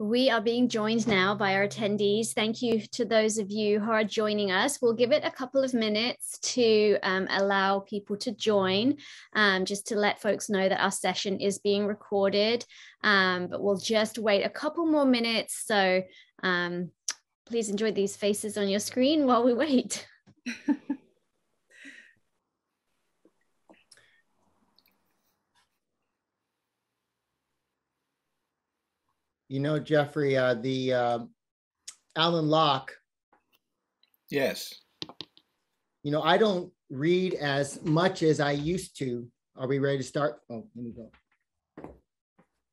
We are being joined now by our attendees. Thank you to those of you who are joining us. We'll give it a couple of minutes to allow people to join, just to let folks know that our session is being recorded, but we'll just wait a couple more minutes. So please enjoy these faces on your screen while we wait. You know, Jeffrey, the Alan Locke. Yes. You know, I don't read as much as I used to. Are we ready to start? Oh, let me go.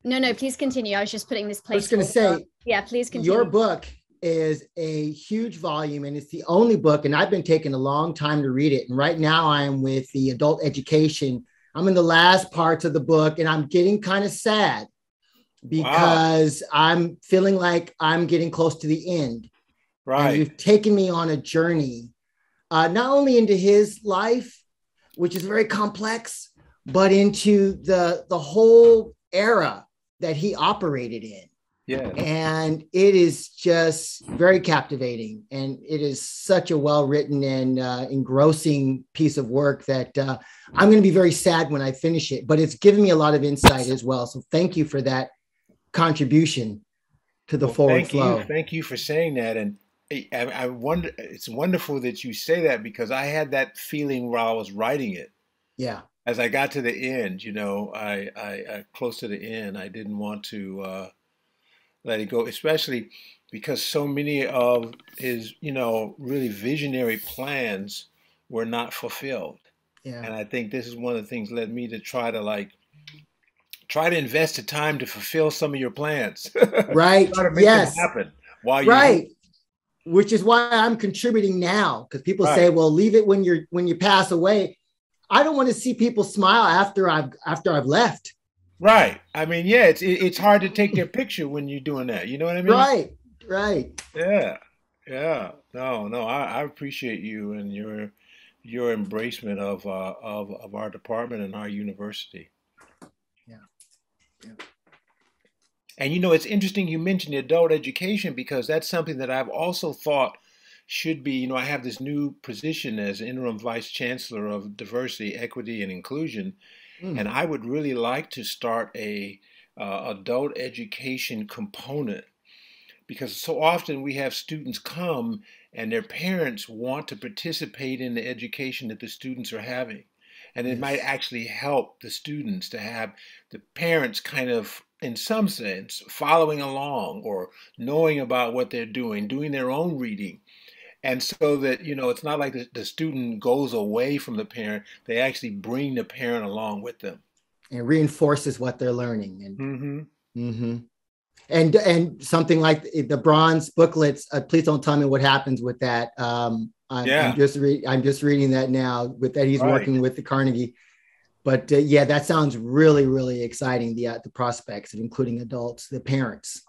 No, please continue. I was just putting this place. I was going to say, yeah, please continue. Your book is a huge volume, and it's the only book, and I've been taking a long time to read it. And right now I'm with the adult education. I'm in the last parts of the book, and I'm getting kind of sad because I'm feeling like I'm getting close to the end. Right. And you've taken me on a journey, not only into his life, which is very complex, but into the whole era that he operated in. Yeah. And it is just very captivating. And it is such a well-written and engrossing piece of work that I'm going to be very sad when I finish it, but it's given me a lot of insight as well. So thank you for that contribution to the forward flow. Thank you for saying that. And I wonder, it's wonderful that you say that, because I had that feeling while I was writing it. Yeah. As I got to the end, you know, I close to the end, I didn't want to let it go, especially because so many of his, you know, really visionary plans were not fulfilled. Yeah. And I think this is one of the things led me to try to invest the time to fulfill some of your plans. Right. Try to make them happen while you right. Which is why I'm contributing now, because people say, well, leave it when you pass away. I don't want to see people smile after I've left. Right. I mean, yeah, it's hard to take their picture when you're doing that. You know what I mean? Right. Right. Yeah. Yeah. No, I appreciate you and your embracement of our department and our university. Yeah. And, you know, it's interesting you mentioned adult education, because that's something that I've also thought should be, you know, I have this new position as Interim Vice Chancellor of Diversity, Equity, and Inclusion. And I would really like to start a adult education component, because so often we have students come and their parents want to participate in the education that the students are having. And it might actually help the students to have the parents kind of, in some sense, following along or knowing about what they're doing their own reading. And so that, you know, it's not like the student goes away from the parent. They actually bring the parent along with them. And reinforces what they're learning. And something like the bronze booklets, please don't tell me what happens with that. I'm just reading that now with that he's working with the Carnegie. But yeah, that sounds really, really exciting, the prospects of including adults, the parents.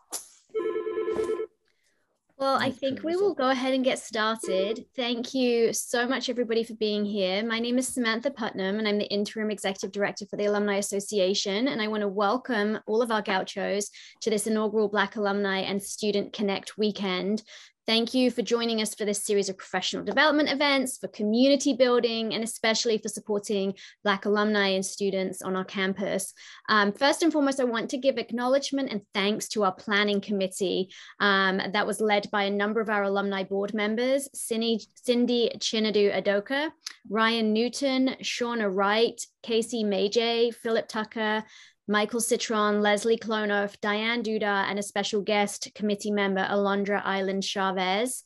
Well, I think we will go ahead and get started. Thank you so much, everybody, for being here. My name is Samantha Putnam, and I'm the Interim Executive Director for the Alumni Association. And I want to welcome all of our gauchos to this inaugural Black Alumni and Student Connect Weekend. Thank you for joining us for this series of professional development events, for community building, and especially for supporting Black alumni and students on our campus. First and foremost, I want to give acknowledgement and thanks to our planning committee that was led by a number of our alumni board members, Cindy Chinadu Adoka, Ryan Newton, Shauna Wright, Casey Majay, Philip Tucker, Michael Citron, Leslie Klonoff, Diane Duda, and a special guest committee member, Alondra Island Chavez.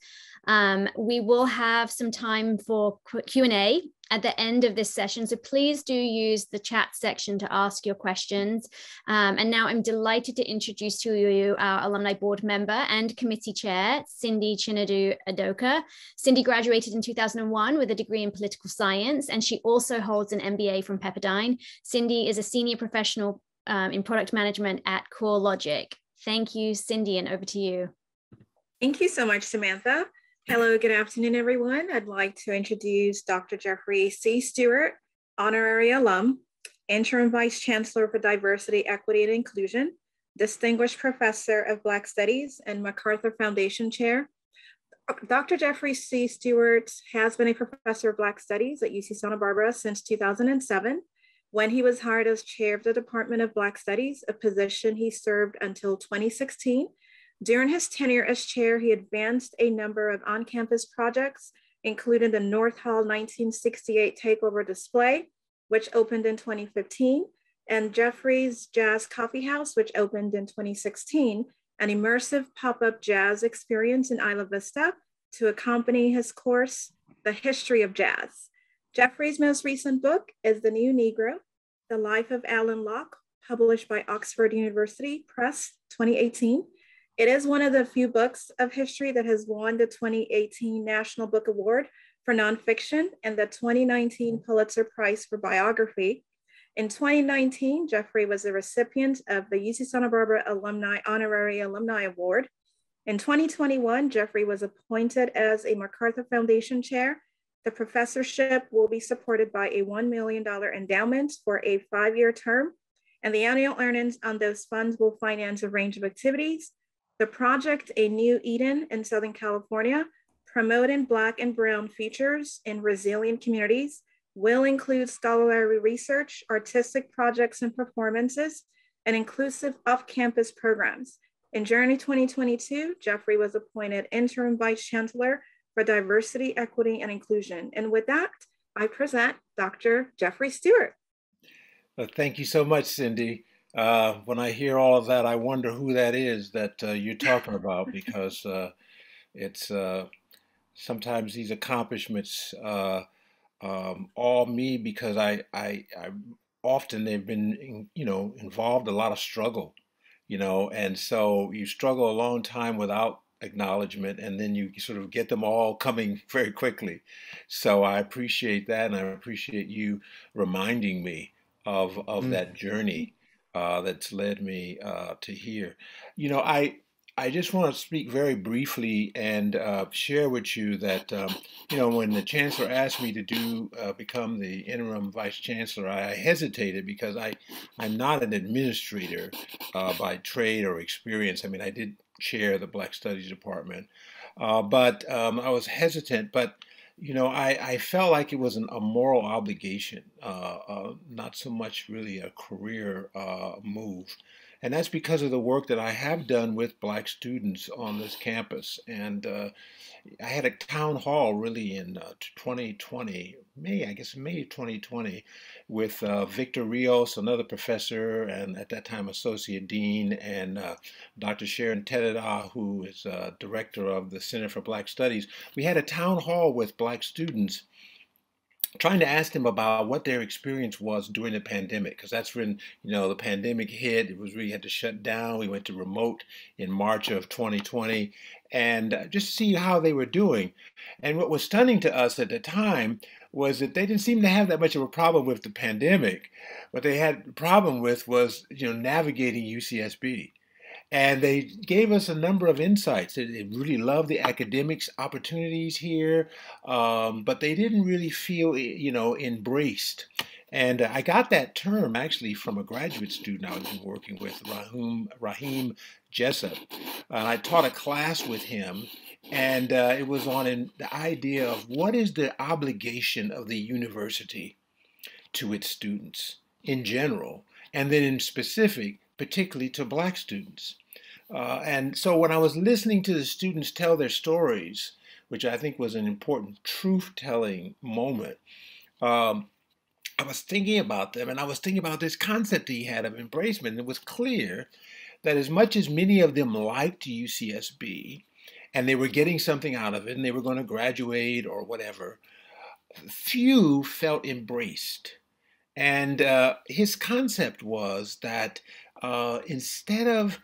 We will have some time for Q&A at the end of this session, so please do use the chat section to ask your questions. And now I'm delighted to introduce to you our alumni board member and committee chair, Cindy Chinadu Adoka. Cindy graduated in 2001 with a degree in political science, and she also holds an MBA from Pepperdine. Cindy is a senior professional in product management at CoreLogic. Thank you, Cindy, and over to you. Thank you so much, Samantha. Hello, good afternoon, everyone. I'd like to introduce Dr. Jeffrey C. Stewart, Honorary Alum, Interim Vice Chancellor for Diversity, Equity, and Inclusion, Distinguished Professor of Black Studies and MacArthur Foundation Chair. Dr. Jeffrey C. Stewart has been a professor of Black Studies at UC Santa Barbara since 2007, when he was hired as chair of the Department of Black Studies, a position he served until 2016. During his tenure as chair, he advanced a number of on-campus projects, including the North Hall 1968 Takeover Display, which opened in 2015, and Jeffrey's Jazz Coffee House, which opened in 2016, an immersive pop-up jazz experience in Isla Vista to accompany his course, The History of Jazz. Jeffrey's most recent book is The New Negro, The Life of Alan Locke, published by Oxford University Press 2018. It is one of the few books of history that has won the 2018 National Book Award for Nonfiction and the 2019 Pulitzer Prize for Biography. In 2019, Jeffrey was the recipient of the UC Santa Barbara Alumni Honorary Alumni Award. In 2021, Jeffrey was appointed as a MacArthur Foundation Chair. The professorship will be supported by a $1 million endowment for a 5-year term, and the annual earnings on those funds will finance a range of activities. The project, A New Eden in Southern California, promoting Black and Brown features in resilient communities, will include scholarly research, artistic projects and performances, and inclusive off-campus programs. In January 2022, Jeffrey was appointed Interim Vice Chancellor for Diversity, Equity, and Inclusion. And with that, I present Dr. Jeffrey Stewart. Well, thank you so much, Cindy. When I hear all of that, I wonder who that is that you're talking about, because it's sometimes these accomplishments all me, because I often they've been involved a lot of struggle, and so you struggle a long time without acknowledgement, and then you sort of get them all coming very quickly. So I appreciate that, and I appreciate you reminding me of that journey that's led me to here. I just want to speak very briefly and share with you that when the chancellor asked me to become the interim vice chancellor, I hesitated because I'm not an administrator by trade or experience. I mean, I did chair the Black Studies department, but I was hesitant. But I felt like it was a moral obligation, not so much really a career move. And that's because of the work that I have done with Black students on this campus. And I had a town hall really in 2020, May of 2020, with Victor Rios, another professor, and at that time Associate Dean, and Dr. Sharon Tededa, who is director of the Center for Black Studies. We had a town hall with Black students, trying to ask them about what their experience was during the pandemic, because that's when the pandemic hit. It was really had to shut down. We went to remote in March of 2020, and just see how they were doing. And what was stunning to us at the time was that they didn't seem to have that much of a problem with the pandemic. What they had a problem with was navigating UCSB. And they gave us a number of insights. They really loved the academics opportunities here, but they didn't really feel, embraced. And I got that term actually from a graduate student I was working with, Raheem Jessup. And I taught a class with him, and it was on the idea of what is the obligation of the university to its students in general, and then in specific, particularly to Black students. And so when I was listening to the students tell their stories, which I think was an important truth-telling moment, I was thinking about them, and I was thinking about this concept he had of embracement. And it was clear that as much as many of them liked UCSB, and they were getting something out of it, and they were going to graduate or whatever, few felt embraced. And his concept was that instead of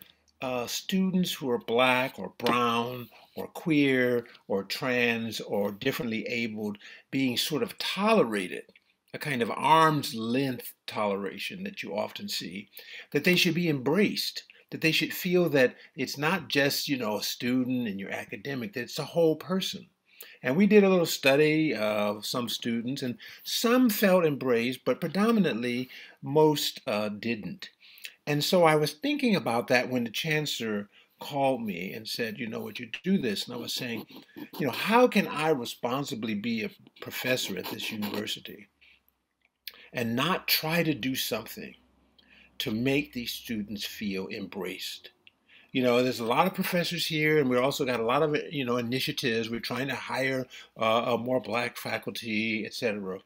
students who are Black or brown or queer or trans or differently abled being sort of tolerated, a kind of arm's length toleration that you often see, that they should be embraced, that they should feel that it's not just, a student and your academic, that it's a whole person. And we did a little study of some students, and some felt embraced, but predominantly most didn't. And so I was thinking about that when the chancellor called me and said, would you do this? And I was saying, how can I responsibly be a professor at this university and not try to do something to make these students feel embraced? There's a lot of professors here, and we also got a lot of, initiatives. We're trying to hire more Black faculty, etc.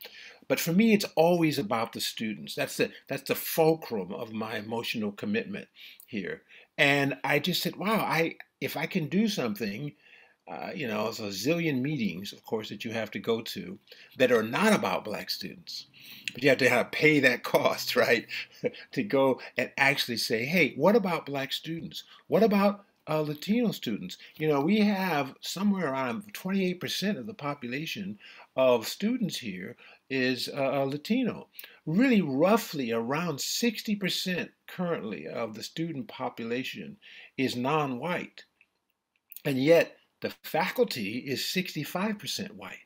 But for me, it's always about the students. That's the fulcrum of my emotional commitment here. And I just said, wow, if I can do something, it's a zillion meetings, of course, that you have to go to that are not about Black students. But you have to pay that cost, right? To go and actually say, hey, what about Black students? What about Latino students? We have somewhere around 28% of the population of students here is Latino. Really, roughly around 60% currently of the student population is non-white. And yet, the faculty is 65% white.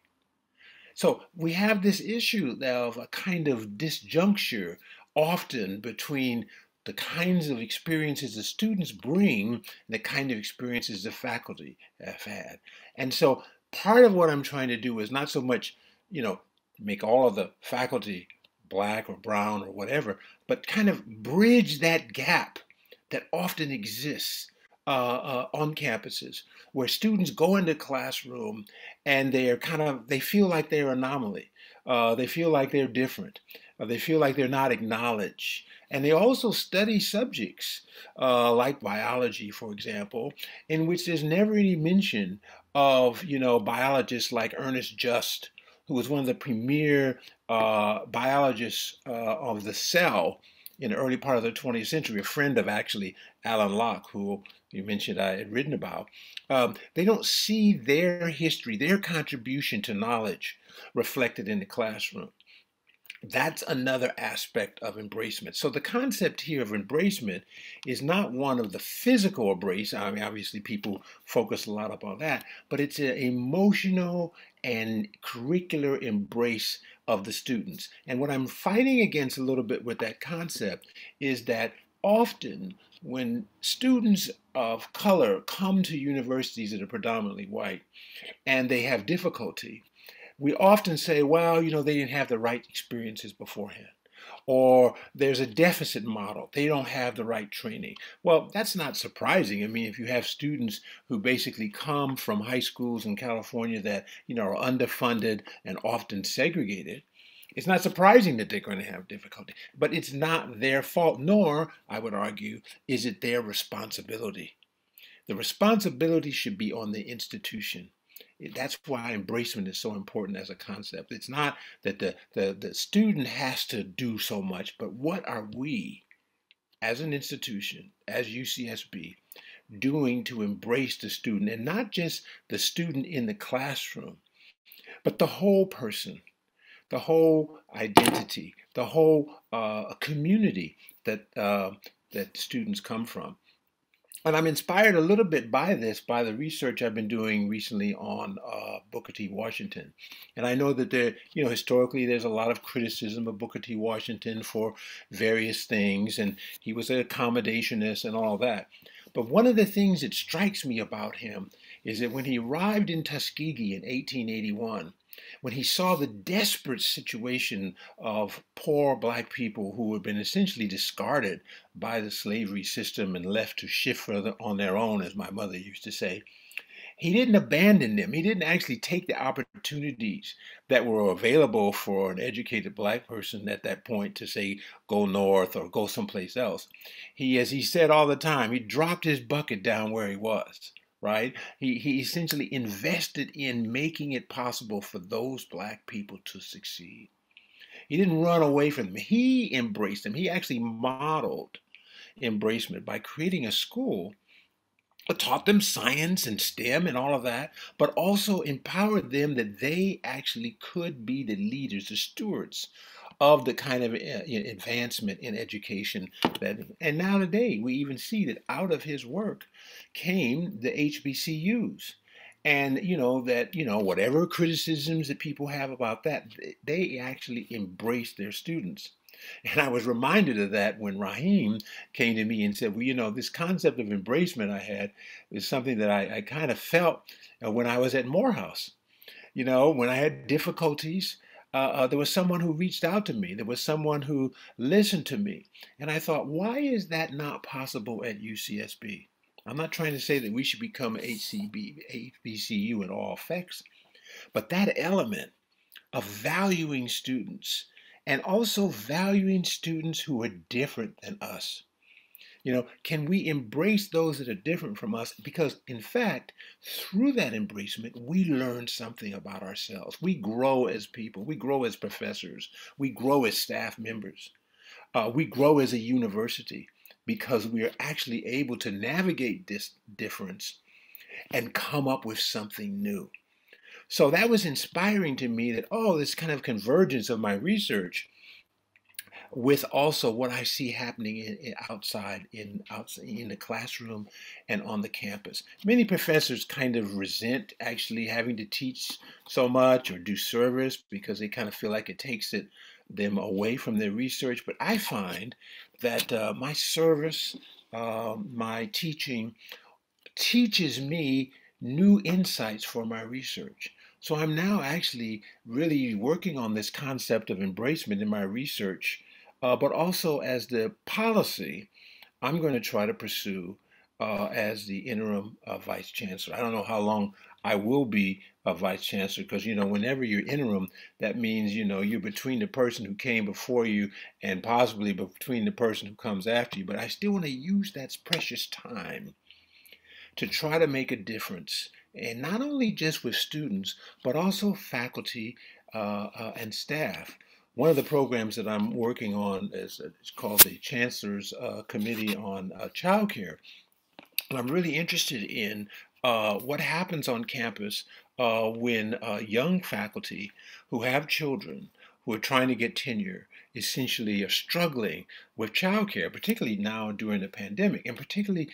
So we have this issue of a kind of disjuncture often between the kinds of experiences the students bring and the kind of experiences the faculty have had. And so part of what I'm trying to do is not so much, make all of the faculty Black or brown or whatever, but kind of bridge that gap that often exists on campuses where students go into classroom and they feel like they're an anomaly. They feel like they're different. They feel like they're not acknowledged. And they also study subjects like biology, for example, in which there's never any mention of, biologists like Ernest Just, who was one of the premier biologists of the cell in the early part of the 20th century, a friend of actually Alan Locke, who you mentioned I had written about. They don't see their history, their contribution to knowledge reflected in the classroom. That's another aspect of embracement. So the concept here of embracement is not one of the physical embrace. I mean, obviously people focus a lot upon that, but it's an emotional and curricular embrace of the students. And what I'm fighting against a little bit with that concept is that often when students of color come to universities that are predominantly white and they have difficulty, we often say, well, they didn't have the right experiences beforehand. Or there's a deficit model. They don't have the right training. Well, that's not surprising. I mean, if you have students who basically come from high schools in California that, are underfunded and often segregated, it's not surprising that they're going to have difficulty. But it's not their fault, nor, I would argue, is it their responsibility. The responsibility should be on the institution. That's why embracement is so important as a concept. It's not that the student has to do so much, but what are we as an institution, as UCSB, doing to embrace the student, and not just the student in the classroom, but the whole person, the whole identity, the whole community that students come from. And I'm inspired a little bit by the research I've been doing recently on Booker T. Washington. And I know that historically there's a lot of criticism of Booker T. Washington for various things, and he was an accommodationist and all that. But one of the things that strikes me about him is that when he arrived in Tuskegee in 1881, when he saw the desperate situation of poor Black people who had been essentially discarded by the slavery system and left to shift further on their own, as my mother used to say, he didn't abandon them. He didn't actually take the opportunities that were available for an educated Black person at that point to say, go north or go someplace else. He, as he said all the time, he dropped his bucket down where he was. Right? He essentially invested in making it possible for those Black people to succeed. He didn't run away from them. He embraced them. He actually modeled embracement by creating a school that taught them science and STEM and all of that, but also empowered them that they actually could be the leaders, the stewards of the kind of advancement in education and now today we even see that out of his work came the HBCUs. And whatever criticisms that people have about that, they actually embrace their students. And I was reminded of that when Raheem came to me and said, well, you know, this concept of embracement I had is something that I kind of felt when I was at Morehouse. You know, when I had difficulties, there was someone who reached out to me. There was someone who listened to me. And I thought, why is that not possible at UCSB? I'm not trying to say that we should become HBCU in all effects, but that element of valuing students and also valuing students who are different than us. You know, can we embrace those that are different from us? Because, in fact, through that embracement, we learn something about ourselves. We grow as people. We grow as professors. We grow as staff members. We grow as a university because we are actually able to navigate this difference and come up with something new. So that was inspiring to me that, oh, this kind of convergence of my research with also what I see happening outside in the classroom and on the campus. Many professors kind of resent actually having to teach so much or do service because they kind of feel like it takes them away from their research. But I find that my service, my teaching, teaches me new insights for my research. So I'm now actually really working on this concept of embracement in my research, but also as the policy I'm going to try to pursue as the interim vice chancellor. I don't know how long I will be a vice chancellor because, you know, whenever you're interim, that means, you know, you're between the person who came before you and possibly between the person who comes after you. But I still want to use that precious time to try to make a difference, and not only just with students, but also faculty and staff. One of the programs that I'm working on is it's called the Chancellor's Committee on Childcare. And I'm really interested in what happens on campus when young faculty who have children who are trying to get tenure essentially are struggling with childcare, particularly now during the pandemic, and particularly,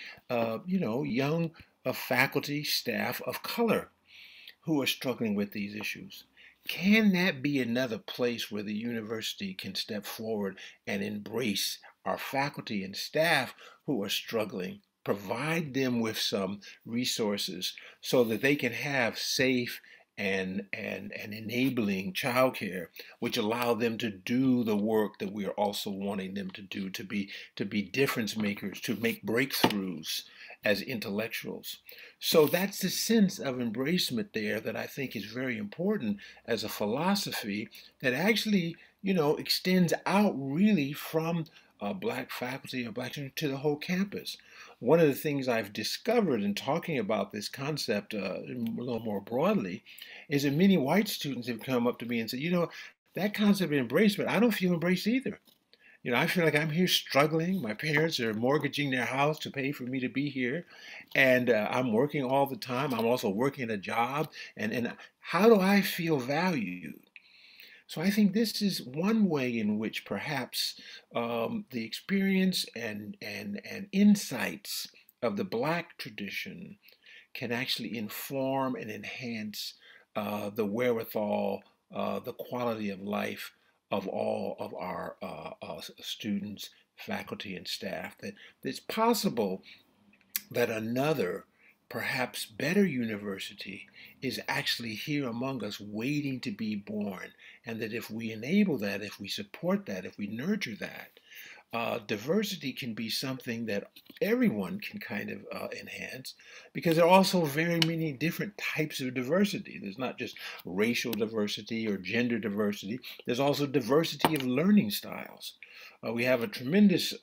you know, young faculty, staff of color who are struggling with these issues. Can that be another place where the university can step forward and embrace our faculty and staff who are struggling, provide them with some resources so that they can have safe and enabling childcare, which allow them to do the work that we are also wanting them to do, to be difference makers, to make breakthroughs as intellectuals. So that's the sense of embracement there that I think is very important as a philosophy that actually, you know, extends out really from Black faculty or Black students to the whole campus. One of the things I've discovered in talking about this concept a little more broadly is that many white students have come up to me and said, you know, that concept of embracement, I don't feel embraced either. You know, I feel like I'm here struggling. My parents are mortgaging their house to pay for me to be here. And I'm working all the time. I'm also working a job. And how do I feel valued? So I think this is one way in which perhaps the experience and insights of the Black tradition can actually inform and enhance the wherewithal, the quality of life of all of our students, faculty, and staff. That it's possible that another, perhaps better university is actually here among us waiting to be born. And that if we enable that, if we support that, if we nurture that, diversity can be something that everyone can kind of enhance, because there are also very many different types of diversity. There's not just racial diversity or gender diversity. There's also diversity of learning styles. We have a tremendous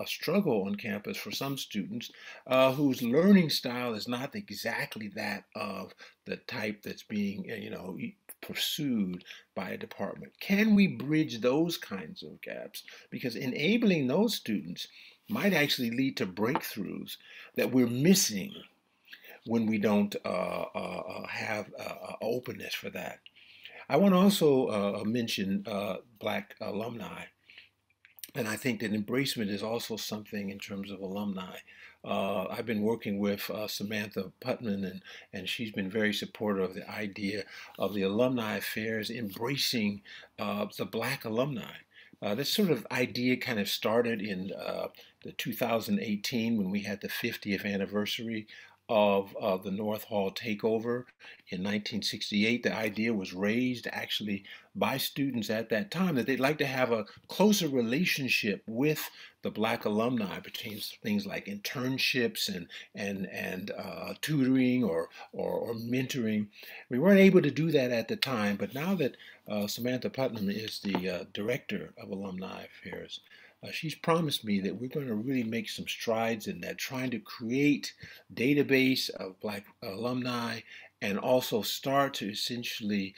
struggle on campus for some students whose learning style is not exactly that of the type that's being, you know, pursued by a department. Can we bridge those kinds of gaps? Because enabling those students might actually lead to breakthroughs that we're missing when we don't have openness for that. I want to also mention Black alumni. And I think that embracement is also something in terms of alumni. I've been working with Samantha Putnam, and she's been very supportive of the idea of the alumni affairs embracing the Black alumni, This sort of idea kind of started in the 2018 when we had the 50th anniversary of the North Hall takeover in 1968. The idea was raised actually by students at that time that they'd like to have a closer relationship with the Black alumni, between things like internships and tutoring or mentoring. We weren't able to do that at the time, but now that Samantha Putnam is the director of Alumni Affairs, she's promised me that we're going to really make some strides in that, trying to create database of Black alumni and also start to essentially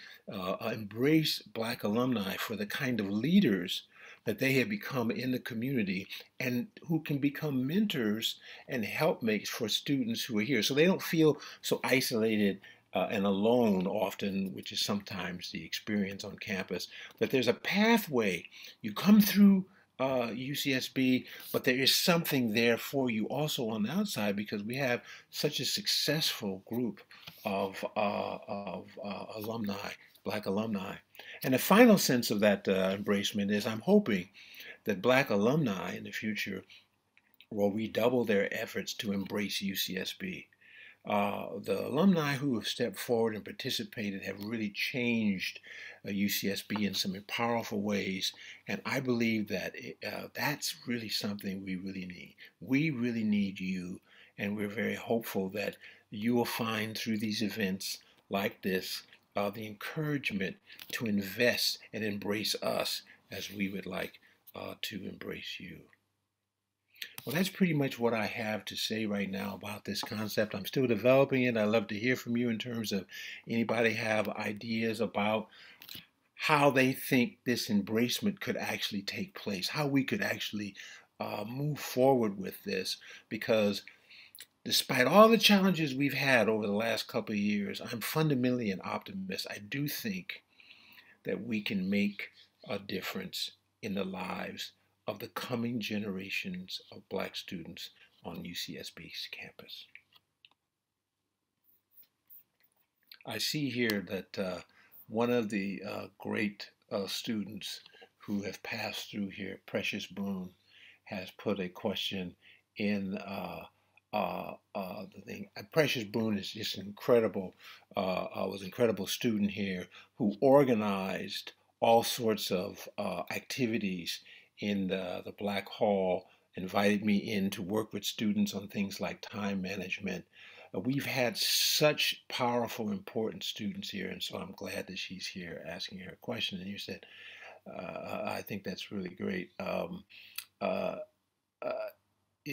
embrace Black alumni for the kind of leaders that they have become in the community and who can become mentors and helpmates for students who are here. So they don't feel so isolated and alone often, which is sometimes the experience on campus, that there's a pathway. You come through UCSB, but there is something there for you also on the outside, because we have such a successful group of alumni, Black alumni. And the final sense of that embracement is I'm hoping that Black alumni in the future will redouble their efforts to embrace UCSB. The alumni who have stepped forward and participated have really changed UCSB in some powerful ways, and I believe that that's really something we really need. We really need you, and we're very hopeful that you will find through these events like this the encouragement to invest and embrace us as we would like to embrace you. Well, that's pretty much what I have to say right now about this concept. I'm still developing it. I'd love to hear from you in terms of anybody have ideas about how they think this embracement could actually take place, how we could actually move forward with this, because despite all the challenges we've had over the last couple of years, I'm fundamentally an optimist. I do think that we can make a difference in the lives of the coming generations of Black students on UCSB's campus. I see here that one of the great students who have passed through here, Precious Boone, has put a question in the thing. Precious Boone is just incredible, was an incredible student here who organized all sorts of activities in the Black Hall, invited me in to work with students on things like time management. We've had such powerful, important students here, and so I'm glad that she's here asking her a question. And you said, I think that's really great.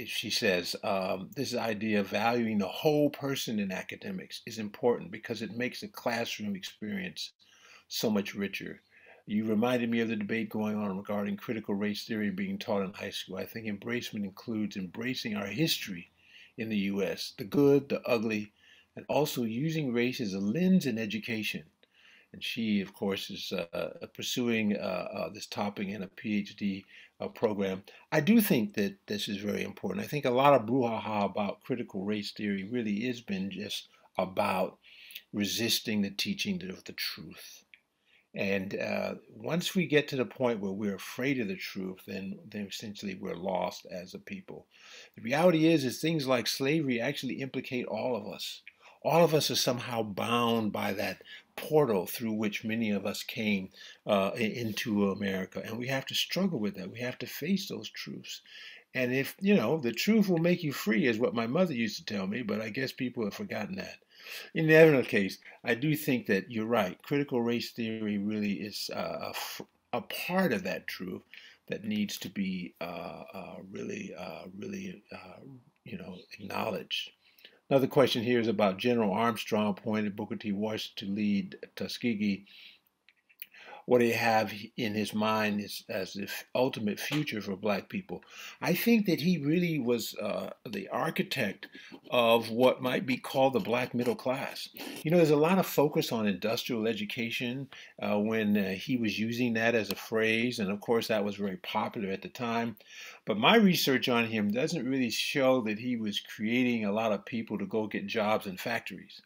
She says, this idea of valuing the whole person in academics is important because it makes the classroom experience so much richer. You reminded me of the debate going on regarding critical race theory being taught in high school. I think embracement includes embracing our history in the U.S., the good, the ugly, and also using race as a lens in education. And she, of course, is pursuing this topic in a PhD program. I do think that this is very important. I think a lot of brouhaha about critical race theory really has been just about resisting the teaching of the truth. And once we get to the point where we're afraid of the truth, then essentially we're lost as a people. The reality is things like slavery actually implicate all of us. All of us are somehow bound by that portal through which many of us came into America. And we have to struggle with that. We have to face those truths. And if, the truth will make you free is what my mother used to tell me, but I guess people have forgotten that. In any case, I do think that you're right. Critical race theory really is a part of that truth that needs to be really acknowledged. Another question here is about General Armstrong appointed Booker T. Washington to lead Tuskegee. What do you have in his mind as the ultimate future for Black people? I think that he really was the architect of what might be called the Black middle class. There's a lot of focus on industrial education when he was using that as a phrase, and of course that was very popular at the time. But my research on him doesn't really show that he was creating a lot of people to go get jobs in factories.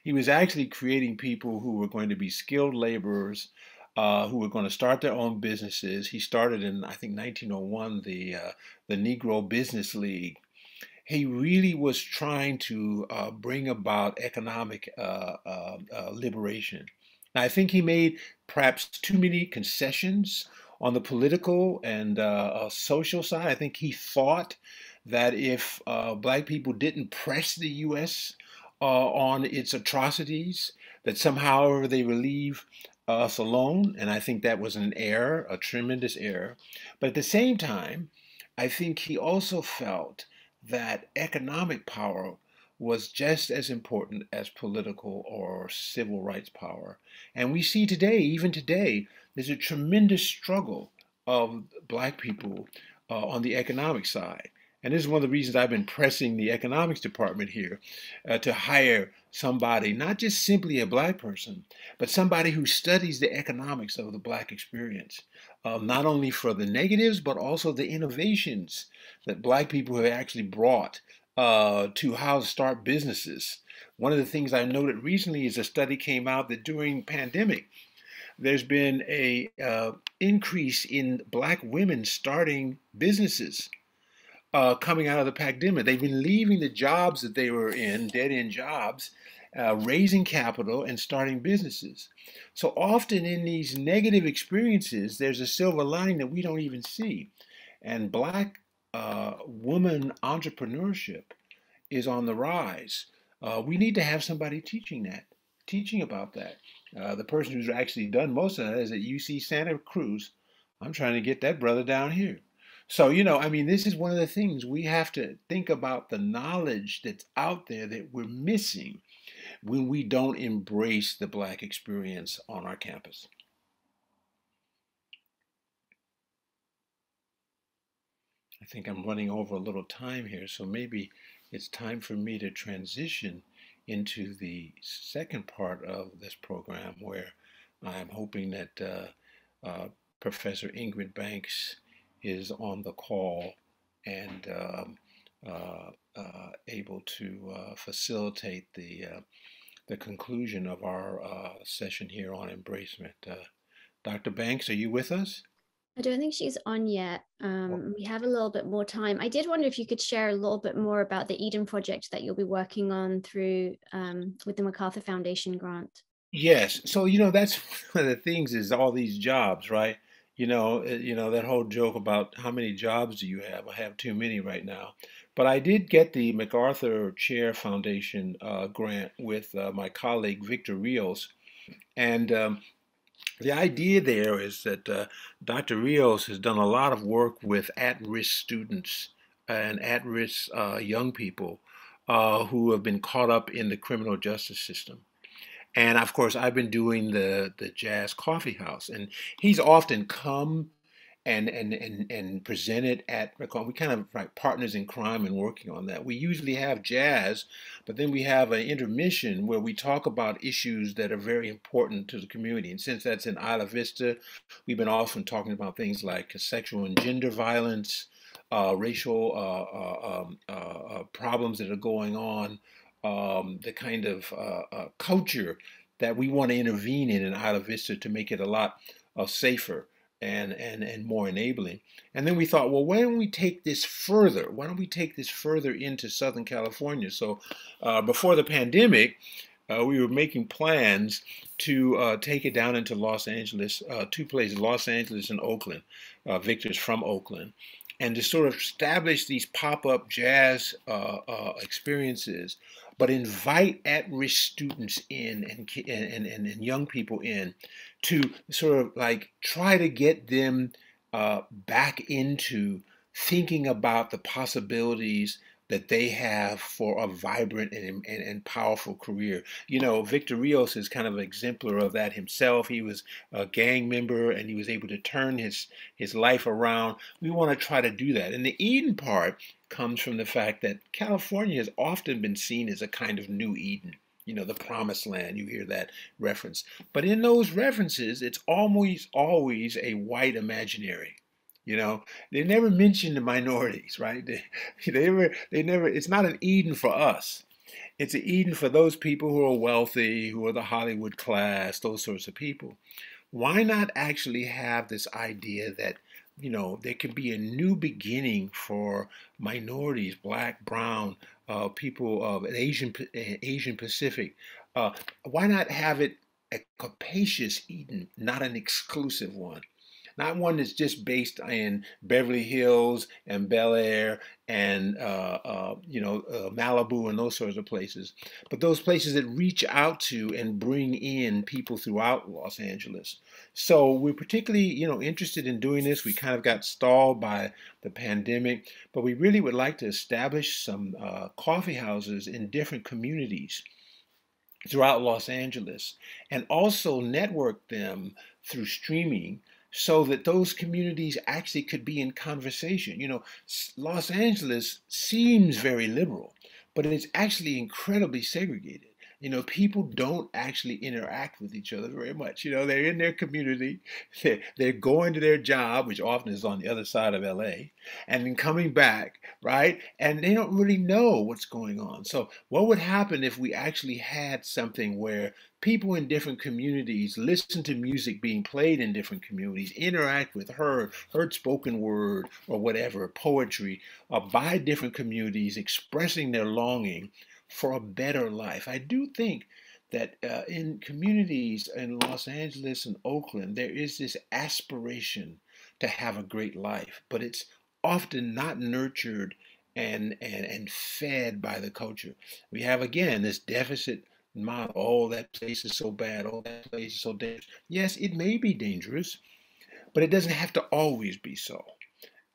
He was actually creating people who were going to be skilled laborers who were going to start their own businesses. He started in, I think, 1901, the Negro Business League. He really was trying to bring about economic liberation. And I think he made perhaps too many concessions on the political and social side. I think he thought that if black people didn't press the U.S. On its atrocities, that somehow they would leave us alone. And I think that was an error, a tremendous error. But at the same time, I think he also felt that economic power was just as important as political or civil rights power. And we see today, even today, there's a tremendous struggle of black people on the economic side. And this is one of the reasons I've been pressing the economics department here to hire somebody, not just simply a black person, but somebody who studies the economics of the black experience, not only for the negatives, but also the innovations that black people have actually brought to how to start businesses. One of the things I noted recently is a study came out that during pandemic, there's been a increase in black women starting businesses coming out of the pandemic. They've been leaving the jobs that they were in, dead-end jobs, raising capital and starting businesses. So often in these negative experiences, there's a silver lining that we don't even see. And black woman entrepreneurship is on the rise. We need to have somebody teaching about that. The person who's actually done most of that is at UC Santa Cruz. I'm trying to get that brother down here. So, I mean, this is one of the things we have to think about, the knowledge that's out there that we're missing when we don't embrace the black experience on our campus. I think I'm running over a little time here, so maybe it's time for me to transition into the second part of this program where I'm hoping that Professor Ingrid Banks is on the call and able to facilitate the conclusion of our session here on embracement. Dr. Banks, are you with us? I don't think she's on yet. We have a little bit more time. I did wonder if you could share a little bit more about the Eden project that you'll be working on through with the MacArthur Foundation grant. Yes. So, that's one of the things is all these jobs, right? That whole joke about how many jobs do you have? I have too many right now. But I did get the MacArthur Chair Foundation grant with my colleague, Victor Rios. And the idea there is that Dr. Rios has done a lot of work with at-risk students and at-risk young people who have been caught up in the criminal justice system. And of course, I've been doing the Jazz Coffee House, and he's often come and presented at, we kind of like partners in crime and working on that. We usually have jazz, but then we have an intermission where we talk about issues that are very important to the community. And since that's in Isla Vista, we've been often talking about things like sexual and gender violence, racial problems that are going on, the kind of culture that we want to intervene in Isla Vista to make it a lot safer and more enabling. And then we thought, well, why don't we take this further? Why don't we take this further into Southern California? So before the pandemic, we were making plans to take it down into Los Angeles, two places, Los Angeles and Oakland. Victor's from Oakland. And to sort of establish these pop-up jazz experiences, but invite at-risk students in and young people in to sort of like try to get them back into thinking about the possibilities that they have for a vibrant and powerful career. Victor Rios is kind of an exemplar of that himself. He was a gang member and he was able to turn his life around. We want to try to do that. And the Eden part comes from the fact that California has often been seen as a kind of new Eden. The promised land, you hear that reference. But in those references, it's almost always a white imaginary. They never mention the minorities, right? They never, it's not an Eden for us. It's an Eden for those people who are wealthy, who are the Hollywood class, those sorts of people. why not actually have this idea that, there could be a new beginning for minorities, Black, brown, people of Asian Pacific. Why not have it a capacious Eden, not an exclusive one? Not one that's just based in Beverly Hills and Bel Air and Malibu and those sorts of places, but those places that reach out to and bring in people throughout Los Angeles. So we're particularly, interested in doing this. We kind of got stalled by the pandemic, but we really would like to establish some coffee houses in different communities throughout Los Angeles and also network them through streaming so that those communities actually could be in conversation. Los Angeles seems very liberal, but it's actually incredibly segregated. People don't actually interact with each other very much. They're in their community, they're going to their job, which often is on the other side of LA, and then coming back, right? And they don't really know what's going on. So what would happen if we actually had something where people in different communities listen to music being played in different communities, interact with heard spoken word or whatever, poetry, by different communities expressing their longing for a better life? I do think that in communities in Los Angeles and Oakland, there is this aspiration to have a great life, but it's often not nurtured and fed by the culture. We have, again, this deficit model. Oh, that place is so bad. Oh, that place is so dangerous. Yes, it may be dangerous, but it doesn't have to always be so.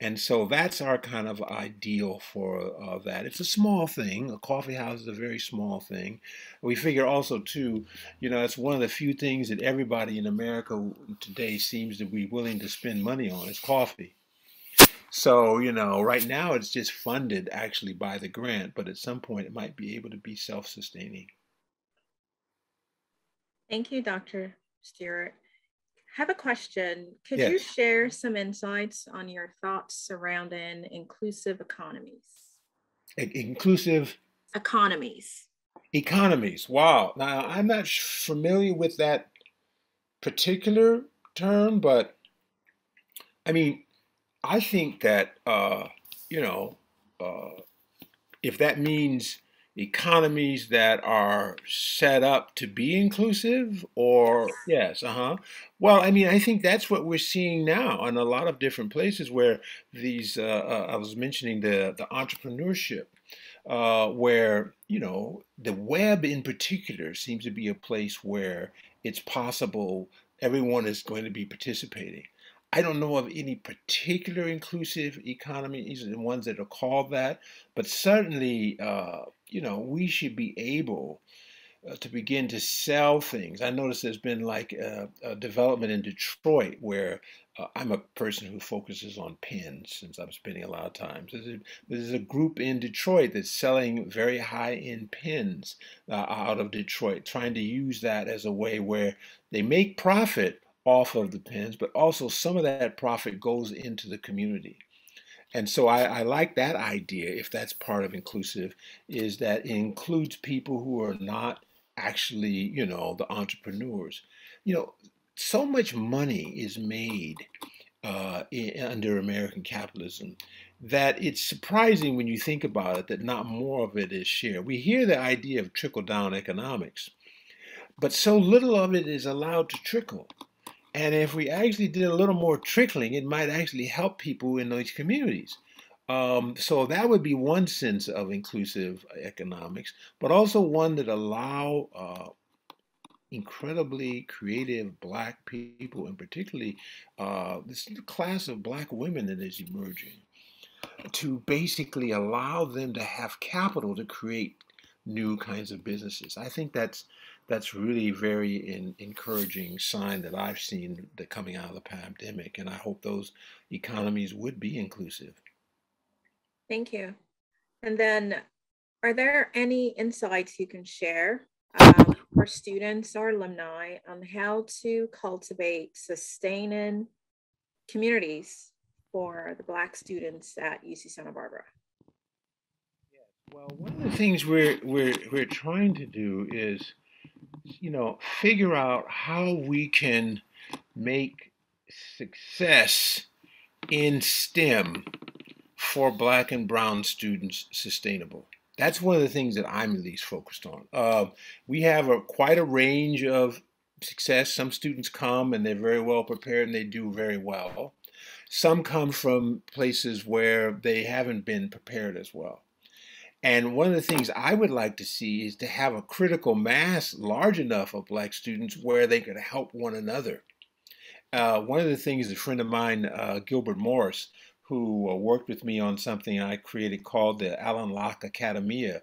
And so that's our kind of ideal for that. It's a small thing. A coffee house is a very small thing. We figure also, too, it's one of the few things that everybody in America today seems to be willing to spend money on is coffee. So, right now it's just funded actually by the grant, but at some point it might be able to be self-sustaining. Thank you, Dr. Stewart. I have a question. Could Yes. you share some insights on your thoughts surrounding inclusive economies? Inclusive Economies. Economies. Wow. Now, I'm not familiar with that particular term, but I mean, I think that, if that means economies that are set up to be inclusive, or yes, well, I mean, I think that's what we're seeing now in a lot of different places where these, I was mentioning the entrepreneurship, where, the web in particular seems to be a place where it's possible everyone is going to be participating. I don't know of any particular inclusive economies and ones that are called that, but certainly, we should be able to begin to sell things. I noticed there's been like a development in Detroit where I'm a person who focuses on pens since I'm spending a lot of time. There's a group in Detroit that's selling very high-end pens out of Detroit, trying to use that as a way where they make profit off of the pens, but also some of that profit goes into the community. And so I like that idea, if that's part of inclusive, is that it includes people who are not actually, the entrepreneurs. You know, so much money is made under American capitalism that it's surprising when you think about it that not more of it is shared. We hear the idea of trickle-down economics, but so little of it is allowed to trickle. And if we actually did a little more trickling, it might actually help people in those communities. So that would be one sense of inclusive economics, but also one that allow incredibly creative Black people, and particularly this class of Black women that is emerging, to basically allow them to have capital to create new kinds of businesses. I think that's really very encouraging sign that I've seen that coming out of the pandemic, and I hope those economies would be inclusive. Thank you. And then, are there any insights you can share for students or alumni on how to cultivate sustaining communities for the Black students at UC Santa Barbara? Well, one of the things we're trying to do is, figure out how we can make success in STEM for Black and brown students sustainable? That's one of the things that I'm at least focused on. We have quite a range of success. Some students come and they're very well prepared and they do very well. Some come from places where they haven't been prepared as well. And one of the things I would like to see is to have a critical mass large enough of Black students where they could help one another. One of the things a friend of mine, Gilbert Morris, who worked with me on something I created called the Allen Locke Academia.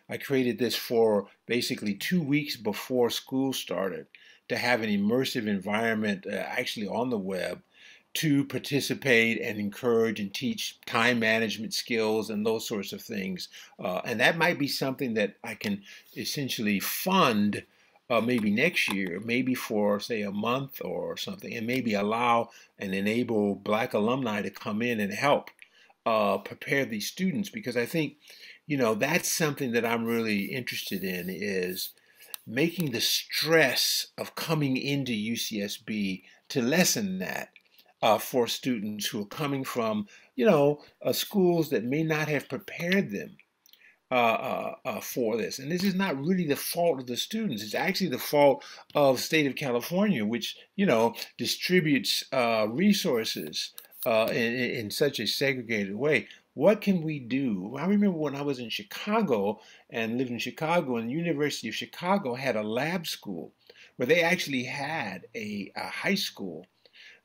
I created this for basically 2 weeks before school started to have an immersive environment actually on the web to participate and encourage and teach time management skills and those sorts of things. And that might be something that I can essentially fund maybe next year, maybe for say a month or something, and maybe allow and enable Black alumni to come in and help prepare these students. Because I think, that's something that I'm really interested in, is making the stress of coming into UCSB to lessen that for students who are coming from, schools that may not have prepared them for this. And this is not really the fault of the students. It's actually the fault of the state of California, which, distributes resources in such a segregated way. What can we do? I remember when I was in Chicago and lived in Chicago, and the University of Chicago had a lab school where they actually had a high school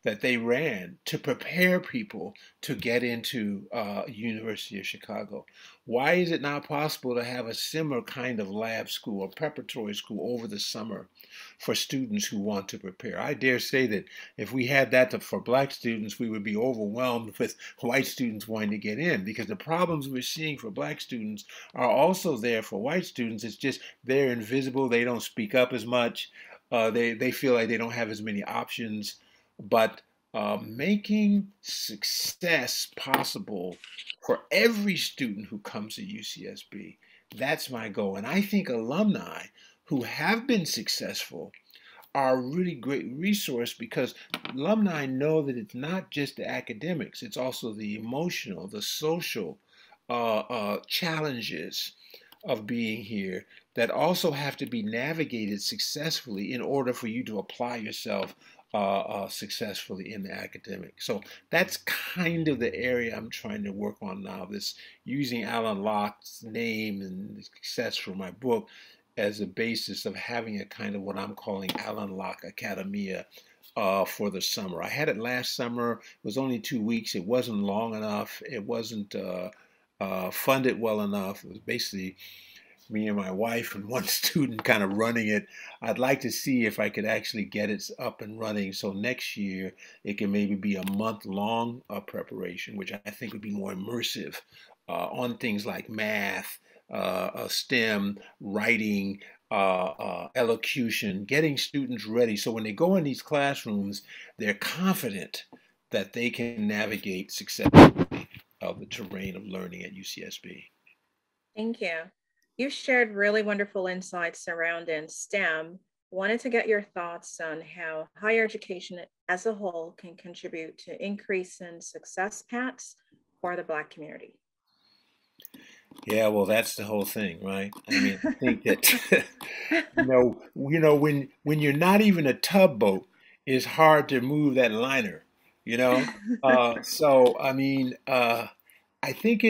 that they ran to prepare people to get into University of Chicago. Why is it not possible to have a similar kind of lab school or preparatory school over the summer for students who want to prepare? I dare say that if we had that for Black students, we would be overwhelmed with white students wanting to get in, because the problems we're seeing for Black students are also there for white students. It's just they're invisible. They don't speak up as much. They feel like they don't have as many options. But making success possible for every student who comes to UCSB, that's my goal. And I think alumni who have been successful are a really great resource, because alumni know that it's not just the academics, it's also the emotional, the social challenges of being here that also have to be navigated successfully in order for you to apply yourself successfully in the academic. So that's kind of the area I'm trying to work on now, this using Allen Locke's name and the success for my book as a basis of having a kind of what I'm calling Allen Locke Academia for the summer. I had it last summer. It was only 2 weeks. It wasn't long enough. It wasn't funded well enough. It was basically me and my wife and one student kind of running it. I'd like to see if I could actually get it up and running so next year it can maybe be a month-long preparation, which I think would be more immersive on things like math, STEM, writing, elocution, getting students ready so when they go in these classrooms, they're confident that they can navigate successfully the terrain of learning at UCSB. Thank you. You shared really wonderful insights surrounding STEM. Wanted to get your thoughts on how higher education as a whole can contribute to increasing success paths for the Black community. Yeah, well, that's the whole thing, right? I mean, I think that when you're not even a tugboat, it's hard to move that liner, So I mean, I think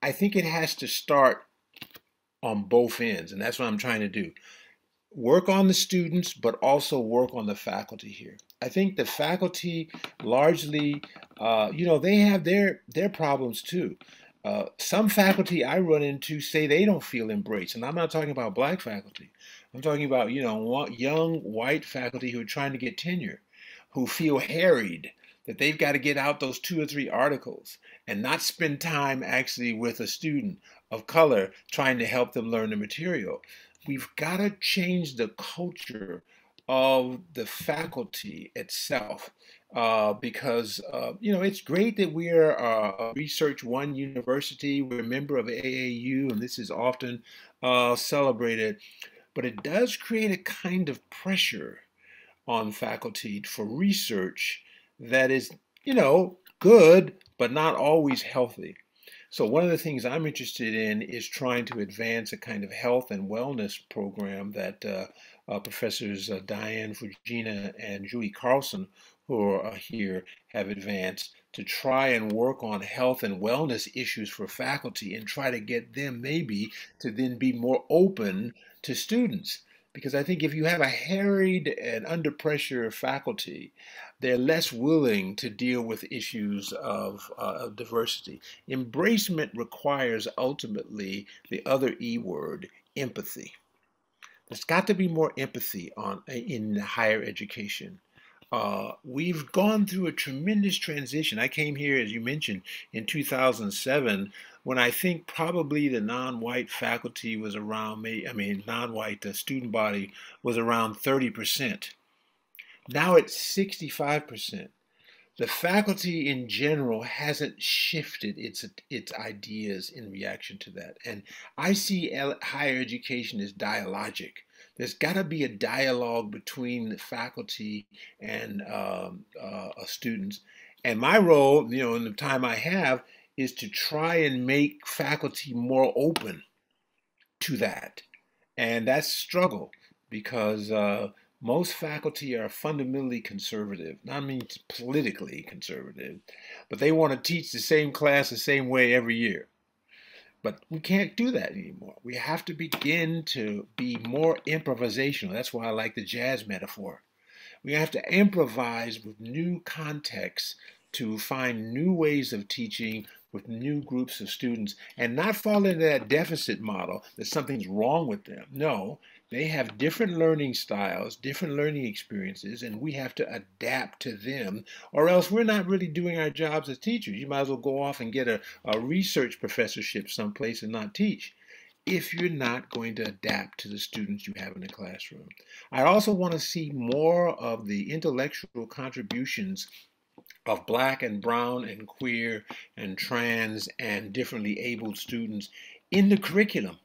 I think it has to start on both ends, and that's what I'm trying to do. Work on the students, but also work on the faculty here. I think the faculty largely, they have their problems too. Some faculty I run into say they don't feel embraced, and I'm not talking about Black faculty. I'm talking about young white faculty who are trying to get tenure, who feel harried that they've got to get out those 2 or 3 articles and not spend time actually with a student of color trying to help them learn the material. We've got to change the culture of the faculty itself because, it's great that we're a Research One university. We're a member of AAU, and this is often celebrated, but it does create a kind of pressure on faculty for research that is, good, but not always healthy. So one of the things I'm interested in is trying to advance a kind of health and wellness program that Professors Diane Fujina and Julie Carlson, who are here, have advanced to try and work on health and wellness issues for faculty and try to get them maybe to then be more open to students. Because I think if you have a harried and under pressure faculty, they're less willing to deal with issues of diversity. Embracement requires ultimately the other E word, empathy. There's got to be more empathy in higher education. We've gone through a tremendous transition. I came here, as you mentioned, in 2007, when I think probably the non-white faculty was around, non-white student body was around 30%. Now it's 65%. The faculty in general hasn't shifted its ideas in reaction to that. And I see higher education as dialogic. There's got to be a dialogue between the faculty and students. And my role, in the time I have, is to try and make faculty more open to that. And that's a struggle because most faculty are fundamentally conservative. I mean politically conservative, but they want to teach the same class the same way every year. But we can't do that anymore. We have to begin to be more improvisational. That's why I like the jazz metaphor. We have to improvise with new contexts to find new ways of teaching with new groups of students and not fall into that deficit model that something's wrong with them. No, they have different learning styles, different learning experiences, and we have to adapt to them, or else we're not really doing our jobs as teachers. You might as well go off and get a research professorship someplace and not teach if you're not going to adapt to the students you have in the classroom. I also want to see more of the intellectual contributions of Black and brown and queer and trans and differently abled students in the curriculum.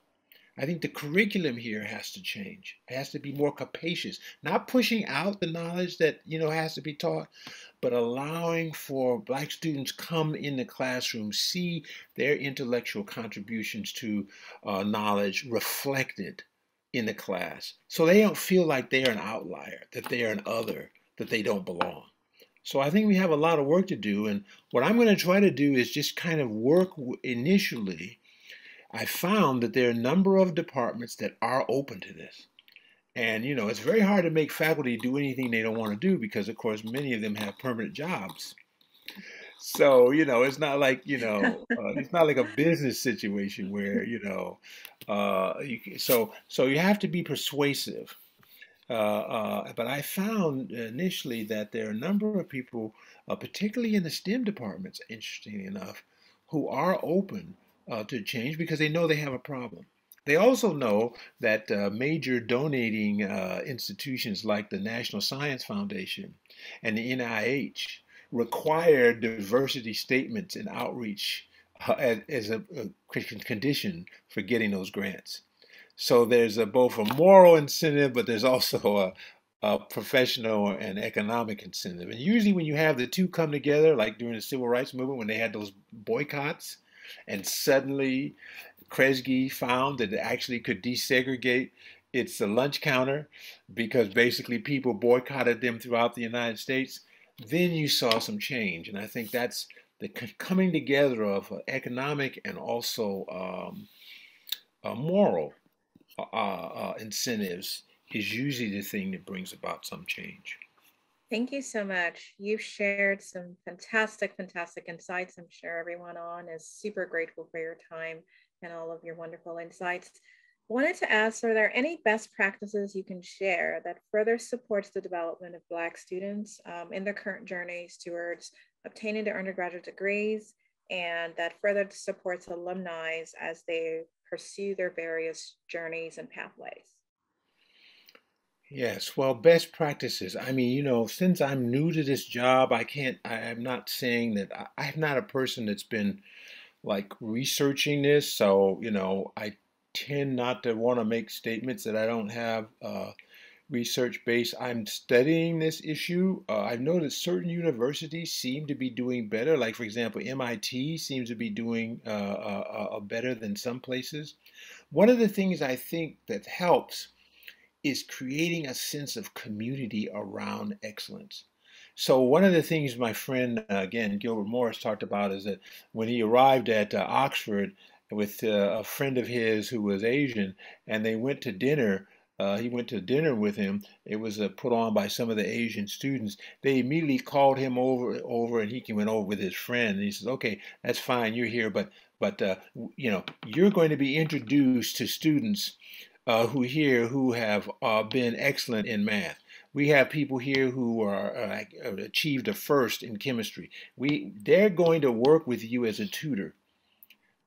I think the curriculum here has to change. It has to be more capacious, not pushing out the knowledge that has to be taught, but allowing for Black students come in the classroom, see their intellectual contributions to knowledge reflected in the class, so they don't feel like they're an outlier, that they're an other, that they don't belong. So I think we have a lot of work to do, and what I'm going to try to do is just kind of work initially. I found that there are a number of departments that are open to this. And, it's very hard to make faculty do anything they don't want to do because, of course, many of them have permanent jobs. So, it's not like, it's not like a business situation where, so you have to be persuasive. But I found initially that there are a number of people, particularly in the STEM departments, interestingly enough, who are open to change because they know they have a problem. They also know that major donating institutions like the National Science Foundation and the NIH require diversity statements and outreach as a condition for getting those grants. So there's both a moral incentive, but there's also a professional and economic incentive. And usually when you have the two come together, like during the civil rights movement, when they had those boycotts, and suddenly Kresge found that it actually could desegregate its lunch counter because basically people boycotted them throughout the United States, then you saw some change. And I think that's the coming together of economic and also moral incentives is usually the thing that brings about some change. Thank you so much. You've shared some fantastic insights. I'm sure everyone on is super grateful for your time and all of your wonderful insights. I wanted to ask, are there any best practices you can share that further supports the development of Black students in their current journeys towards obtaining their undergraduate degrees, and that further supports alumni as they pursue their various journeys and pathways? Yes, well, best practices. I mean, since I'm new to this job, I'm not saying that I'm not a person that's been like researching this. So, I tend not to want to make statements that I don't have research based. I'm studying this issue. I've noticed certain universities seem to be doing better. Like, for example, MIT seems to be doing better than some places. One of the things I think that helps is creating a sense of community around excellence. So one of the things my friend, again, Gilbert Morris talked about is that when he arrived at Oxford with a friend of his who was Asian, and they went to dinner, he went to dinner with him. It was put on by some of the Asian students. They immediately called him over, and he went over with his friend. And he says, "Okay, that's fine. You're here, but you're going to be introduced to students who have been excellent in math. We have people here who are achieved a first in chemistry. They're going to work with you as a tutor.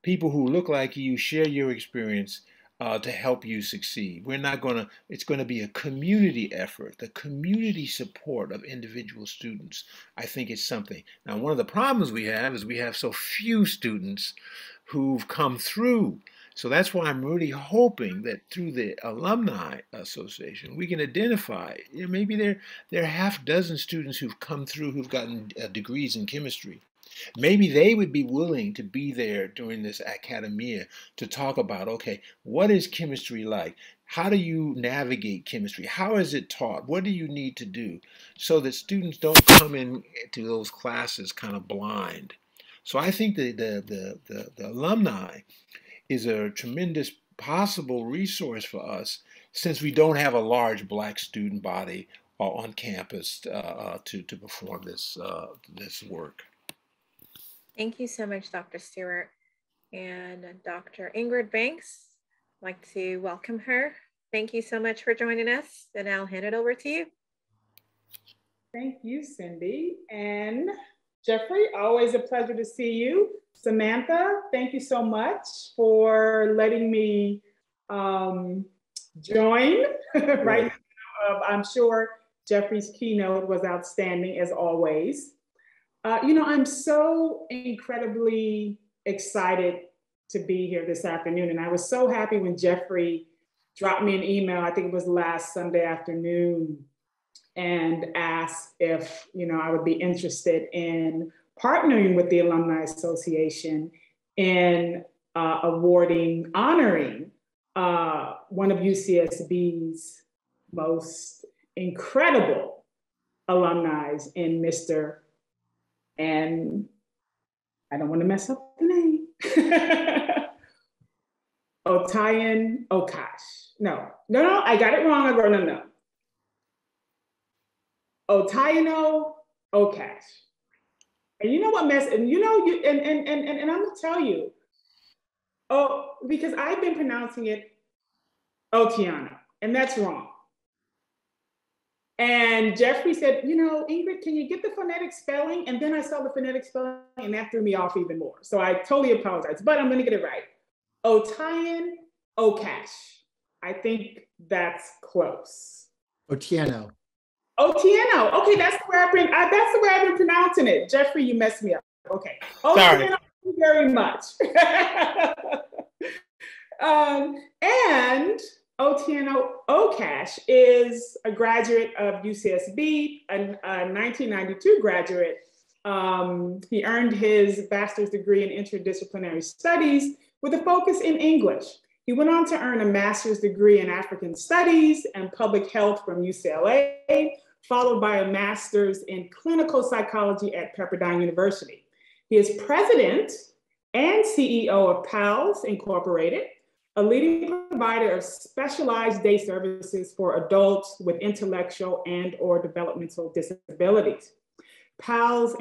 People who look like you, share your experience to help you succeed. It's going to be a community effort. The community support of individual students, I think, is something. Now, one of the problems we have is we have so few students who've come through. So that's why I'm really hoping that through the Alumni Association, we can identify, maybe there are half dozen students who've come through who've gotten degrees in chemistry. Maybe they would be willing to be there during this academia to talk about, okay, what is chemistry like? How do you navigate chemistry? How is it taught? What do you need to do? So that students don't come into those classes kind of blind. So I think the alumni is a tremendous possible resource for us since we don't have a large Black student body on campus to perform this work. Thank you so much, Dr. Stewart. And Dr. Ingrid Banks, I'd like to welcome her. Thank you so much for joining us, and I'll hand it over to you. Thank you, Cindy. And Jeffrey, always a pleasure to see you. Samantha, thank you so much for letting me join right now. I'm sure Jeffrey's keynote was outstanding as always. I'm so incredibly excited to be here this afternoon. And I was so happy when Jeffrey dropped me an email, I think it was last Sunday afternoon, and asked if, I would be interested in partnering with the Alumni Association in honoring one of UCSB's most incredible alumni in Mr. and I don't want to mess up the name. Otayan Okash. No, I got it wrong. No. Otayano Okash. And you know what mess, and I'm gonna tell you, because I've been pronouncing it Otiano, and that's wrong. And Jeffrey said, Ingrid, can you get the phonetic spelling? And then I saw the phonetic spelling and that threw me off even more. So I totally apologize, but I'm gonna get it right. Otayan Okash. I think that's close. Otieno. Otieno. Okay, that's the way I've been pronouncing it. Jeffrey, you messed me up. Okay. Sorry. Thank you very much. And Otieno Okash is a graduate of UCSB, a 1992 graduate. He earned his bachelor's degree in interdisciplinary studies with a focus in English. He went on to earn a master's degree in African studies and public health from UCLA, followed by a master's in clinical psychology at Pepperdine University. He is president and CEO of PALS Incorporated, a leading provider of specialized day services for adults with intellectual and/or developmental disabilities. PALS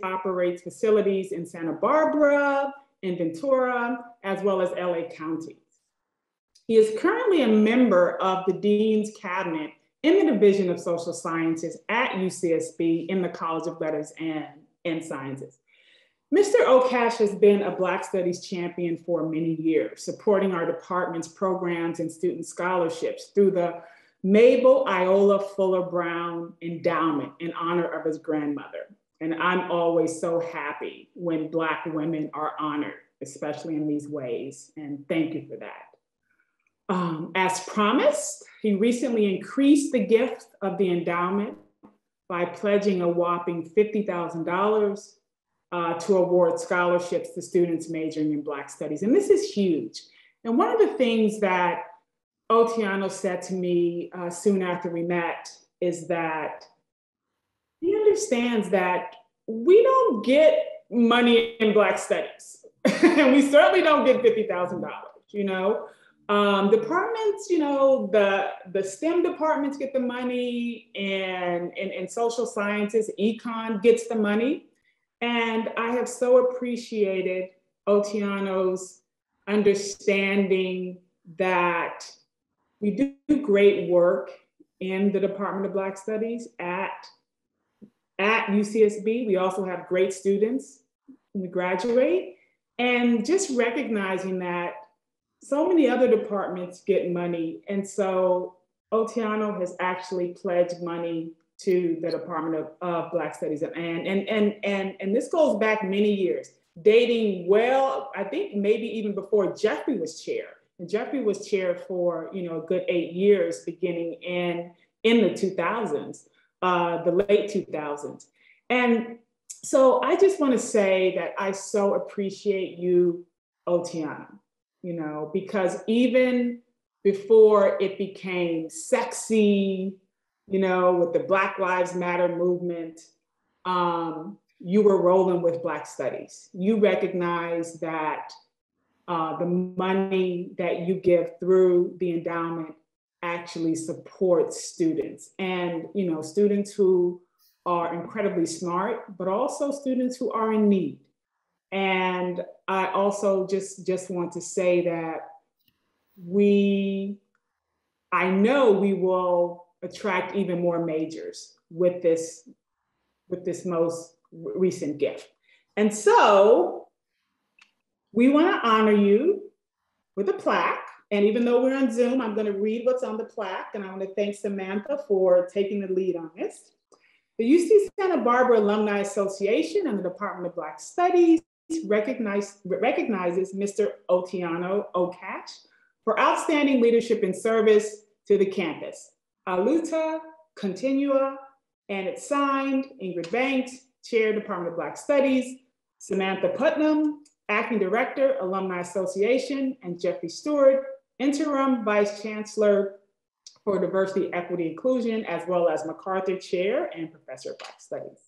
operates facilities in Santa Barbara, in Ventura, as well as LA County. He is currently a member of the Dean's Cabinet in the Division of Social Sciences at UCSB in the College of Letters and Sciences. Mr. Okash has been a Black Studies champion for many years, supporting our department's programs and student scholarships through the Mabel Iola Fuller Brown Endowment in honor of his grandmother. And I'm always so happy when Black women are honored, especially in these ways. And thank you for that. As promised, he recently increased the gift of the endowment by pledging a whopping $50,000 to award scholarships to students majoring in Black studies. And this is huge. And one of the things that Otiano said to me soon after we met is that he understands that we don't get money in Black studies. And we certainly don't get $50,000, you know? Departments, you know, the STEM departments get the money, and social sciences, econ gets the money. And I have so appreciated Otiano's understanding that we do great work in the Department of Black Studies at UCSB. We also have great students when we graduate, and just recognizing that so many other departments get money. And so Otiano has actually pledged money to the Department of Black Studies. And this goes back many years, dating well, I think maybe even before Jeffrey was chair. And Jeffrey was chair for, you know, a good 8 years, beginning in the 2000s, the late 2000s. And so I just want to say that I so appreciate you, Otiano, you know, because even before it became sexy, you know, with the Black Lives Matter movement, you were rolling with Black studies. You recognize that the money that you give through the endowment actually supports students, and, you know, students who are incredibly smart, but also students who are in need. And I also just want to say that I know we will attract even more majors with this most recent gift. And so we want to honor you with a plaque. And even though we're on Zoom, I'm going to read what's on the plaque. And I want to thank Samantha for taking the lead on this. The UC Santa Barbara Alumni Association and the Department of Black Studies recognizes Mr. Otiano Okash for outstanding leadership and service to the campus. Aluta Continua, and it's signed Ingrid Banks, Chair, Department of Black Studies, Samantha Putnam, Acting Director, Alumni Association, and Jeffrey Stewart, Interim Vice Chancellor for Diversity, Equity, Inclusion, as well as MacArthur Chair and Professor of Black Studies.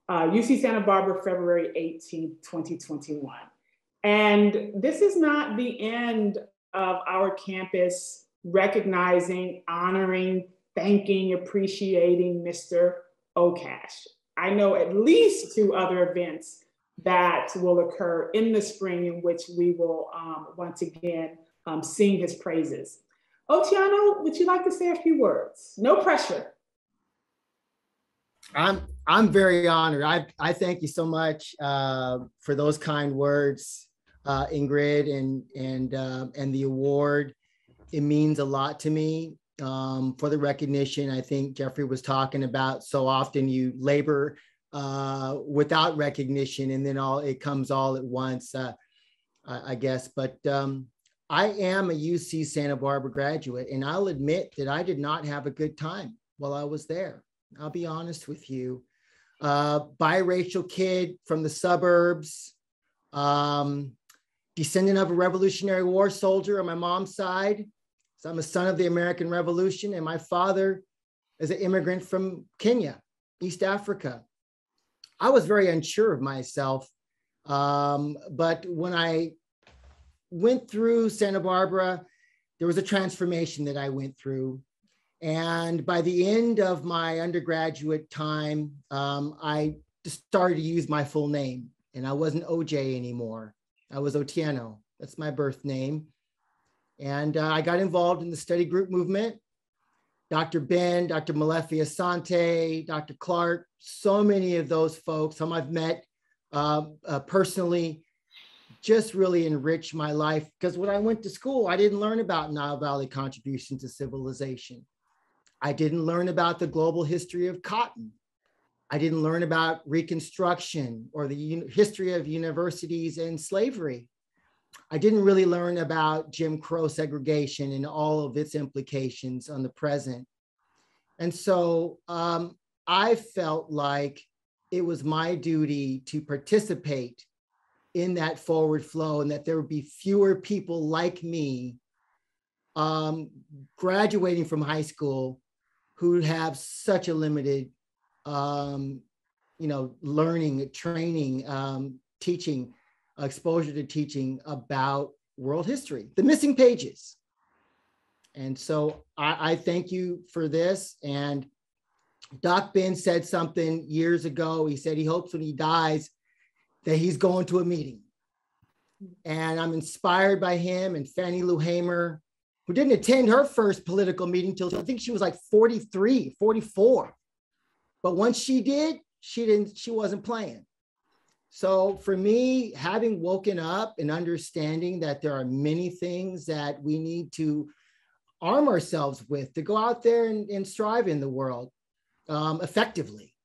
UC Santa Barbara, February 18, 2021. And this is not the end of our campus recognizing, honoring, thanking, appreciating Mr. Okash. I know at least 2 other events that will occur in the spring in which we will once again sing his praises. Otiano, would you like to say a few words? No pressure. I'm very honored. I thank you so much for those kind words, Ingrid, and the award. It means a lot to me for the recognition. I think Jeffrey was talking about so often you labor without recognition, and then it comes all at once, I guess. But I am a UC Santa Barbara graduate, and I'll admit that I did not have a good time while I was there. I'll be honest with you. Biracial kid from the suburbs, descendant of a Revolutionary War soldier on my mom's side. So I'm a son of the American Revolution, and my father is an immigrant from Kenya, East Africa. I was very unsure of myself, but when I went through Santa Barbara, there was a transformation that I went through. And by the end of my undergraduate time, I just started to use my full name, and I wasn't OJ anymore. I was Otiano. That's my birth name. And I got involved in the study group movement. Dr. Ben, Dr. Malefi Asante, Dr. Clark, so many of those folks, some I've met personally, just really enriched my life. Because when I went to school, I didn't learn about Nile Valley contribution to civilization. I didn't learn about the global history of cotton. I didn't learn about Reconstruction or the history of universities and slavery. I didn't really learn about Jim Crow segregation and all of its implications on the present. And so I felt like it was my duty to participate in that forward flow, and that there would be fewer people like me graduating from high school who have such a limited, learning, training, teaching, exposure to teaching about world history, the missing pages. And so I thank you for this. And Doc Ben said something years ago. He said he hopes when he dies that he's going to a meeting. And I'm inspired by him and Fannie Lou Hamer, who didn't attend her first political meeting till I think she was like 43, 44. But once she did, she wasn't playing. So for me, having woken up and understanding that there are many things that we need to arm ourselves with to go out there and strive in the world effectively.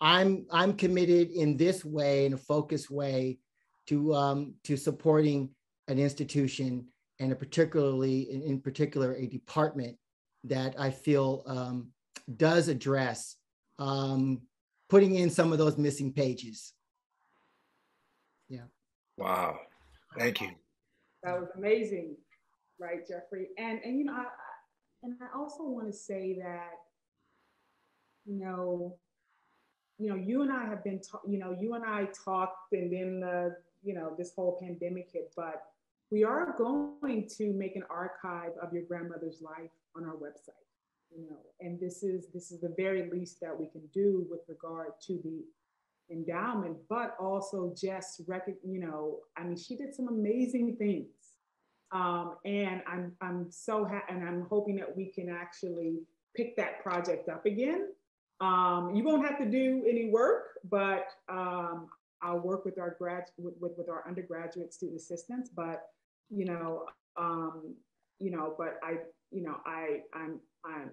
I'm committed in this way, in a focused way, to supporting an institution, and in particular a department that I feel does address putting in some of those missing pages. Yeah. Wow. Thank you. That was amazing, right, Jeffrey? And I also want to say that, you and I have been, you and I talked, and then this whole pandemic hit, but we are going to make an archive of your grandmother's life on our website, and this is the very least that we can do with regard to the endowment, but also just she did some amazing things. And I'm so happy, and I'm hoping that we can actually pick that project up again. You won't have to do any work, but I'll work with our with our undergraduate student assistants. But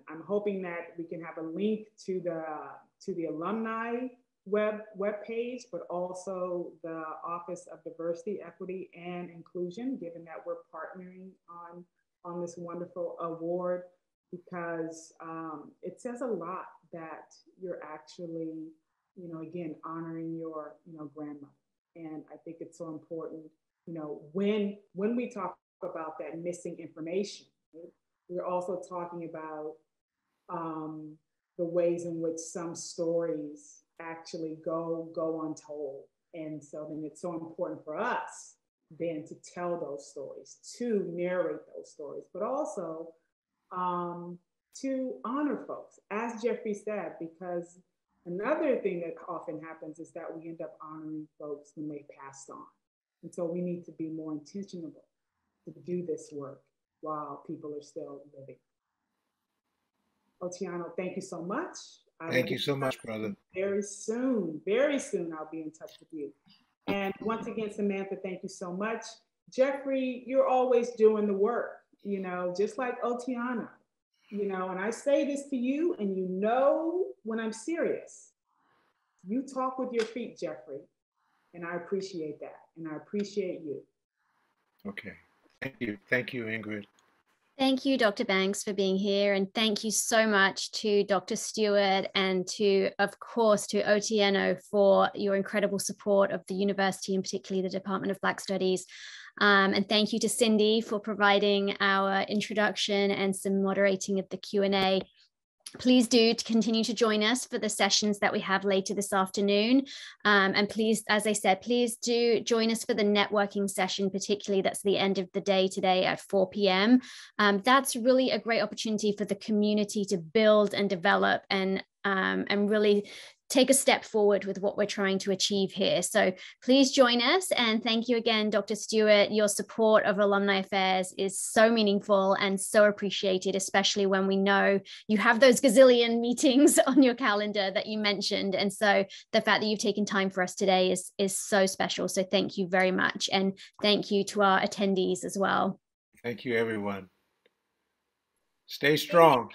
I'm hoping that we can have a link to the alumni web page, but also the Office of Diversity, Equity, and Inclusion, given that we're partnering on this wonderful award, because it says a lot that you're actually, again, honoring your, grandmother. And I think it's so important, when we talk about that missing information, right, we're also talking about the ways in which some stories actually go untold. And so then it's so important for us then to tell those stories, to narrate those stories, but also to honor folks, as Jeffrey said, because another thing that often happens is that we end up honoring folks when they passed on. And so we need to be more intentional to do this work while people are still living. Otiano, thank you so much. Thank you so much, brother. Very soon I'll be in touch with you. And once again, Samantha, thank you so much. Jeffrey, you're always doing the work, just like Otiana, and I say this to you, and when I'm serious. You talk with your feet, Jeffrey, and I appreciate that, and I appreciate you. Okay, thank you. Thank you, Ingrid. Thank you, Dr. Banks, for being here. And thank you so much to Dr. Stewart and of course, to Otieno for your incredible support of the university, and particularly the Department of Black Studies. And thank you to Cindy for providing our introduction and some moderating of the Q&A. Please do continue to join us for the sessions that we have later this afternoon. And please, as I said, please do join us for the networking session, particularly that's the end of the day today at 4 p.m. That's really a great opportunity for the community to build and develop and really take a step forward with what we're trying to achieve here. So please join us. And thank you again, Dr. Stewart. Your support of Alumni Affairs is so meaningful and so appreciated, especially when we know you have those gazillion meetings on your calendar that you mentioned. And so the fact that you've taken time for us today is so special. So thank you very much. And thank you to our attendees as well. Thank you, everyone. Stay strong.